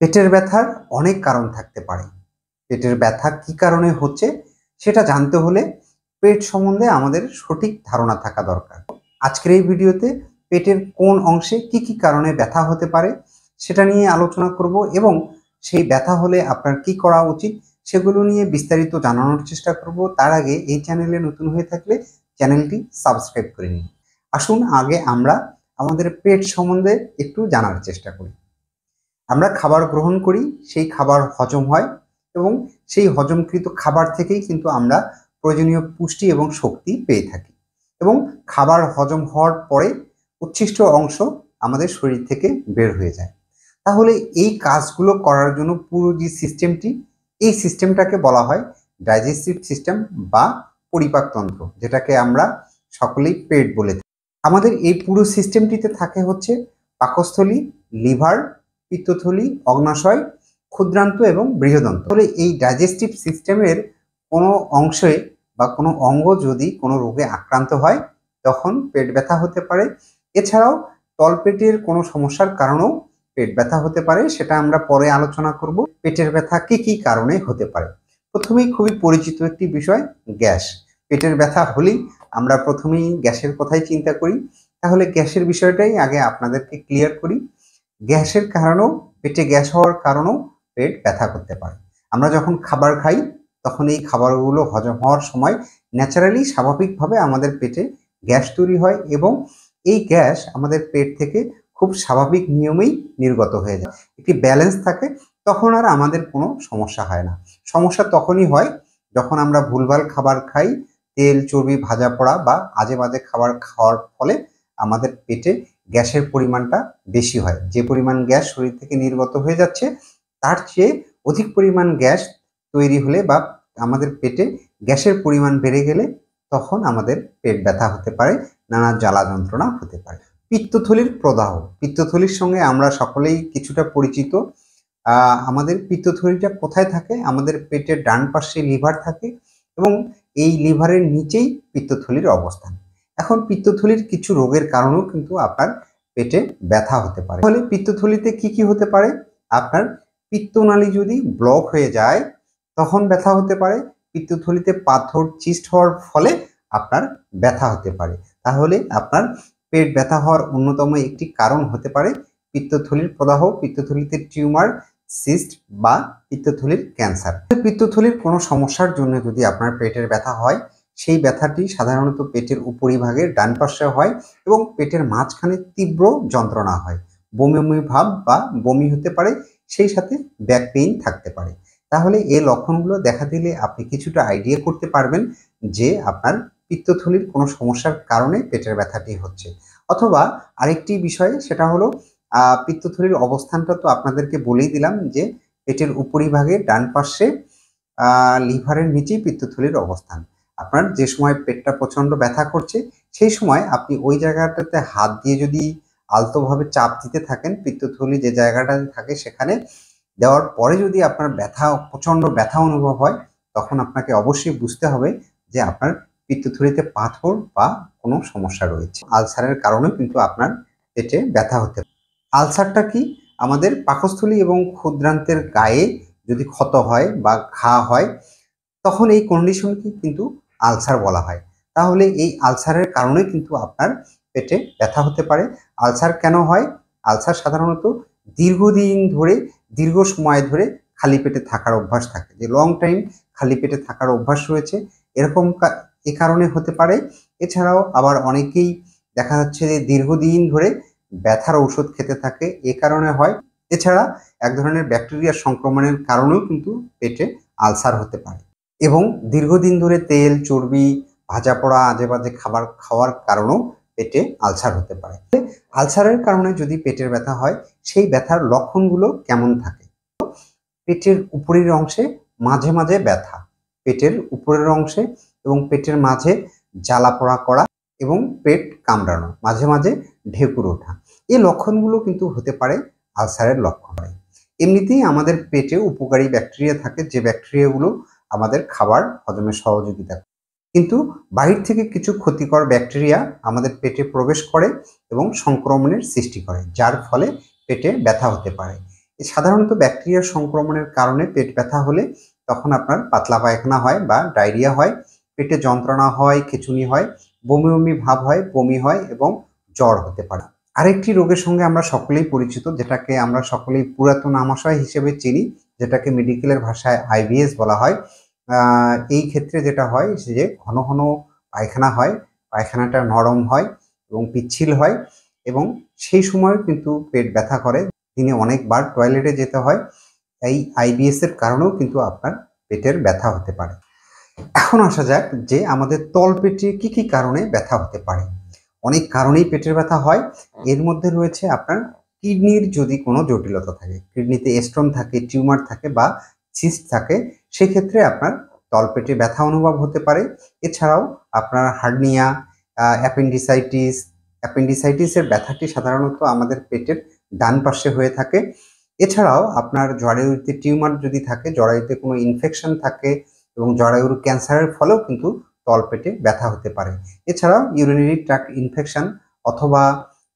পেটের ব্যথার অনেক কারণ থাকতে পারে। পেটের ব্যথা কি কারণে হচ্ছে সেটা জানতে হলে পেট সম্বন্ধে আমাদের সঠিক ধারণা থাকা দরকার। আজকের এই ভিডিওতে পেটের কোন অংশে কি কারণে ব্যথা হতে পারে সেটা নিয়ে আলোচনা করব এবং সেই ব্যথা হলে আপনার কি করা উচিত সেগুলো নিয়ে বিস্তারিত জানানোর চেষ্টা করব। তার আগে এই চ্যানেলে নতুন হয়ে থাকলে চ্যানেলটি সাবস্ক্রাইব করে নিন। আসুন আগে আমরা আমাদের পেট সম্বন্ধে একটু জানার চেষ্টা করি। আমরা খাবার গ্রহণ করি, সেই খাবার হজম হয় এবং সেই হজমকৃত খাবার থেকেই কিন্তু আমরা প্রয়োজনীয় পুষ্টি এবং শক্তি পেয়ে থাকি এবং খাবার হজম হওয়ার পরে উচ্ছিষ্ট অংশ আমাদের শরীর থেকে বের হয়ে যায়। তাহলে এই কাজগুলো করার জন্য পুরো যে সিস্টেমটি, এই সিস্টেমটাকে বলা হয় ডাইজেস্টিভ সিস্টেম বা পরিপাকতন্ত্র, যেটাকে আমরা সকলেই পেট বলে থাকি। আমাদের এই পুরো সিস্টেমটিতে থাকে হচ্ছে পাকস্থলী, লিভার, পিত্তথলি, অগ্নাশয়, ক্ষুদ্রান্ত এবং বৃহদন্ত। ফলে এই ডাইজেস্টিভ সিস্টেমের কোনো অংশে বা কোনো অঙ্গ যদি কোনো রোগে আক্রান্ত হয় তখন পেট ব্যথা হতে পারে। এছাড়াও তলপেটের কোনো সমস্যার কারণেও পেট ব্যথা হতে পারে, সেটা আমরা পরে আলোচনা করব। পেটের ব্যথা কি কারণে হতে পারে। প্রথমেই খুবই পরিচিত একটি বিষয়, গ্যাস। পেটের ব্যথা হলেই আমরা প্রথমেই গ্যাসের কথাই চিন্তা করি। তাহলে গ্যাসের বিষয়টাই আগে আপনাদেরকে ক্লিয়ার করি। গ্যাসের কারণেও, পেটে গ্যাস হওয়ার কারণেও পেট ব্যথা করতে পারে। আমরা যখন খাবার খাই তখন এই খাবারগুলো হজম হওয়ার সময় ন্যাচারালি স্বাভাবিকভাবে আমাদের পেটে গ্যাস তৈরি হয় এবং এই গ্যাস আমাদের পেট থেকে খুব স্বাভাবিক নিয়মেই নির্গত হয়ে যায়। একটি ব্যালেন্স থাকে, তখন আর আমাদের কোনো সমস্যা হয় না। সমস্যা তখনই হয় যখন আমরা ভুলভাল খাবার খাই, তেল চর্বি ভাজা পোড়া বা আজে বাজে খাবার খাওয়ার ফলে আমাদের পেটে গ্যাসের পরিমাণটা বেশি হয়। যে পরিমাণ গ্যাস শরীর থেকে নির্গত হয়ে যাচ্ছে তার চেয়ে অধিক পরিমাণ গ্যাস তৈরি হলে বা আমাদের পেটে গ্যাসের পরিমাণ বেড়ে গেলে তখন আমাদের পেট ব্যথা হতে পারে, নানা জ্বালা যন্ত্রণা হতে পারে। পিত্তথলির প্রদাহ, পিত্তথলির সঙ্গে আমরা সকলেই কিছুটা পরিচিত। আমাদের পিত্তথলিটা কোথায় থাকে? আমাদের পেটের ডান পাশে লিভার থাকে এবং এই লিভারের নিচেই পিত্তথলির অবস্থান। এখন পিত্তথলির কিছু রোগের কারণেও কিন্তু আপনার পেটে ব্যথা হতে পারে। তাহলে পিত্তথলিতে কি হতে পারে? আপনার পিত্তনালী যদি ব্লক হয়ে যায় তখন ব্যথা হতে পারে। পিত্তথলিতে পাথর সিস্ট হওয়ার ফলে আপনার ব্যথা হতে পারে। তাহলে আপনার পেট ব্যথা হওয়ার অন্যতম একটি কারণ হতে পারে পিত্তথলির প্রদাহ, পিত্তথলিতে টিউমার, সিস্ট বা পিত্তথলির ক্যান্সার। পিত্তথলির কোনো সমস্যার জন্য যদি আপনার পেটের ব্যথা হয়, সেই ব্যথাটি সাধারণত পেটের উপরিভাগের ডান পাশে হয় এবং পেটের মাঝখানে তীব্র যন্ত্রণা হয়, বমি বমি ভাব বা বমি হতে পারে, সেই সাথে ব্যাক পেইন থাকতে পারে। তাহলে এই লক্ষণগুলো দেখা দিলে আপনি কিছুটা আইডিয়া করতে পারবেন যে আপনার পিত্তথলির কোনো সমস্যার কারণে পেটের ব্যথাটি হচ্ছে। অথবা আরেকটি বিষয়, সেটা হলো পিত্তথলির অবস্থানটা তো আপনাদেরকে বলেই দিলাম যে পেটের উপরিভাগে ডান পাশে লিভারের নিচেই পিত্তথলির অবস্থান। আপনার যে সময় পেটটা প্রচন্ড ব্যথা করছে সেই সময় আপনি ওই জায়গাটাতে হাত দিয়ে যদি আলতোভাবে চাপ দিতে থাকেন, পিত্তথলি যে জায়গাটাতে থাকে সেখানে দেওয়ার পরে যদি আপনার প্রচন্ড ব্যথা অনুভব হয়, তখন আপনাকে অবশ্যই বুঝতে হবে যে আপনার পিত্তথলিতে পাথর বা কোনো সমস্যা রয়েছে। আলসারের কারণেও কিন্তু আপনার পেটে ব্যথা হতে পারে। আলসারটা কি? আমাদের পাকস্থলী এবং ক্ষুদ্রান্তের গায়ে যদি ক্ষত হয় বা ঘা হয় তখন এই কন্ডিশনকে কিন্তু আলসার বলা হয়। তাহলে এই আলসারের কারণে কিন্তু আপনার পেটে ব্যথা হতে পারে। আলসার কেন হয়? আলসার সাধারণত দীর্ঘদিন ধরে, দীর্ঘ সময় ধরে খালি পেটে থাকার অভ্যাস থাকে, যে লং টাইম খালি পেটে থাকার অভ্যাস রয়েছে, এরকম এ কারণে হতে পারে। এছাড়াও আবার অনেকেই দেখা যাচ্ছে যে দীর্ঘদিন ধরে ব্যথার ঔষধ খেতে থাকে, এ কারণে হয়। এছাড়া এক ধরনের ব্যাকটেরিয়ার সংক্রমণের কারণেও কিন্তু পেটে আলসার হতে পারে এবং দীর্ঘদিন ধরে তেল চর্বি ভাজা পোড়া আজে বাজে খাবার খাওয়ার কারণেও পেটে আলসার হতে পারে। আলসারের কারণে যদি পেটের ব্যথা হয়, সেই ব্যথার লক্ষণগুলো কেমন থাকে? পেটের উপরের অংশে মাঝে মাঝে ব্যথা, পেটের উপরের অংশে এবং পেটের মাঝে জ্বালা পোড়া করা এবং পেট কামড়ানো, মাঝে মাঝে ঢেকুর ওঠা, এই লক্ষণগুলো কিন্তু হতে পারে আলসারের লক্ষণ। এমনিতেই আমাদের পেটে উপকারী ব্যাকটেরিয়া থাকে, যে ব্যাকটেরিয়াগুলো আমাদের খাবার হজমে সহযোগিতা করে, কিন্তু বাহির থেকে কিছু ক্ষতিকর ব্যাকটেরিয়া আমাদের পেটে প্রবেশ করে এবং সংক্রমণের সৃষ্টি করে, যার ফলে পেটে ব্যথা হতে পারে। সাধারণত ব্যাকটেরিয়ার সংক্রমণের কারণে পেট ব্যথা হলে তখন আপনার পাতলা পায়খানা হয় বা ডায়রিয়া হয়, পেটে যন্ত্রণা হয়, খিঁচুনি হয়, বমি বমি ভাব হয়, বমি হয় এবং জ্বর হতে পারে। আরেকটি রোগের সঙ্গে আমরা সকলেই পরিচিত, যেটাকে আমরা সকলেই পুরাতন আমাশয় হিসেবে চিনি, যেটাকে মেডিকেলের ভাষায় আইবিএস বলা হয়। এই ক্ষেত্রে যেটা হয় যে ঘন ঘন পায়খানা হয়, পায়খানাটা নরম হয় এবং পিচ্ছিল হয় এবং সেই সময় কিন্তু পেট ব্যথা করে, দিনে অনেকবার টয়লেটে যেতে হয়। এই আইবিএস এর কারণেও কিন্তু আপনার পেটের ব্যথা হতে পারে। এখন আসা যাক যে আমাদের তলপেটে কি কি কারণে ব্যথা হতে পারে। অনেক কারণেই পেটের ব্যথা হয়। এর মধ্যে রয়েছে আপনার কিডনির যদি কোনো জটিলতা থাকে, কিডনিতে স্টোন থাকে, টিউমার থাকে বা সিস্ট থাকে, সেক্ষেত্রে আপনার তলপেটে ব্যথা অনুভব হতে পারে। এছাড়াও আপনার হার্নিয়া, অ্যাপেন্ডিসাইটিসের ব্যথাটি সাধারণত আমাদের পেটের ডান পাশে হয়ে থাকে। এছাড়াও আপনার জরায়ুতে টিউমার যদি থাকে, জরায়ুতে কোনো ইনফেকশন থাকে এবং জরায়ুর ক্যান্সারের ফলেও কিন্তু তলপেটে ব্যথা হতে পারে। এছাড়াও ইউরিনারি ট্র্যাক্ট ইনফেকশন অথবা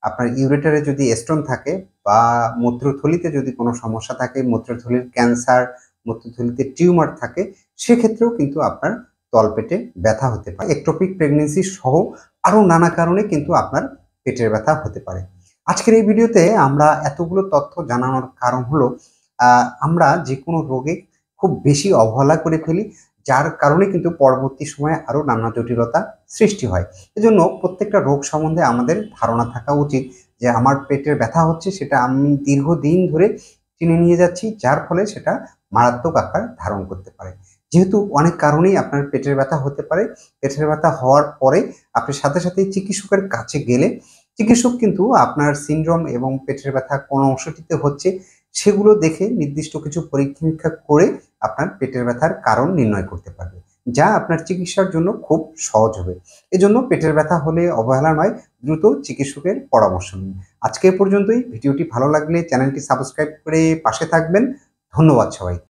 আপনার ইউরেটারে যদি স্টোন থাকে বা মূত্রথলিতে যদি কোনো সমস্যা থাকে, মূত্রথলির ক্যান্সার, মূত্রথলিতে টিউমার থাকে, সেক্ষেত্রেও কিন্তু আপনার তলপেটে ব্যথা হতে পারে। একটোপিক প্রেগনেন্সি সহ আরও নানা কারণে কিন্তু আপনার পেটের ব্যথা হতে পারে। আজকের এই ভিডিওতে আমরা এতগুলো তথ্য জানানোর কারণ হলো আমরা যে কোনো রোগে খুব বেশি অবহেলা করে ফেলি, যার কারণে কিন্তু পরবর্তী সময়ে আরও নানা জটিলতা সৃষ্টি হয়। এজন্য প্রত্যেকটা রোগ সম্বন্ধে আমাদের ধারণা থাকা উচিত যে আমার পেটের ব্যথা হচ্ছে, সেটা আমি দীর্ঘদিন ধরে টেনে নিয়ে যাচ্ছি, যার ফলে সেটা মারাত্মক আকার ধারণ করতে পারে। যেহেতু অনেক কারণেই আপনার পেটের ব্যথা হতে পারে, পেটের ব্যথা হওয়ার পরে আপনি সাথে সাথে চিকিৎসকের কাছে গেলে চিকিৎসক কিন্তু আপনার সিনড্রোম এবং পেটের ব্যথা কোন অংশটিতে হচ্ছে সেগুলো দেখে নির্দিষ্ট কিছু পরীক্ষা নিরীক্ষা করে আপনার পেটের ব্যথার কারণ নির্ণয় করতে পারবে, যা আপনার চিকিৎসার জন্য খুব সহজ হবে। এজন্য পেটের ব্যথা হলে অবহেলা নয়, দ্রুত চিকিৎসকের পরামর্শ নিন। আজকে এ পর্যন্তই। ভিডিওটি ভালো লাগলে চ্যানেলটি সাবস্ক্রাইব করে পাশে থাকবেন। ধন্যবাদ সবাই।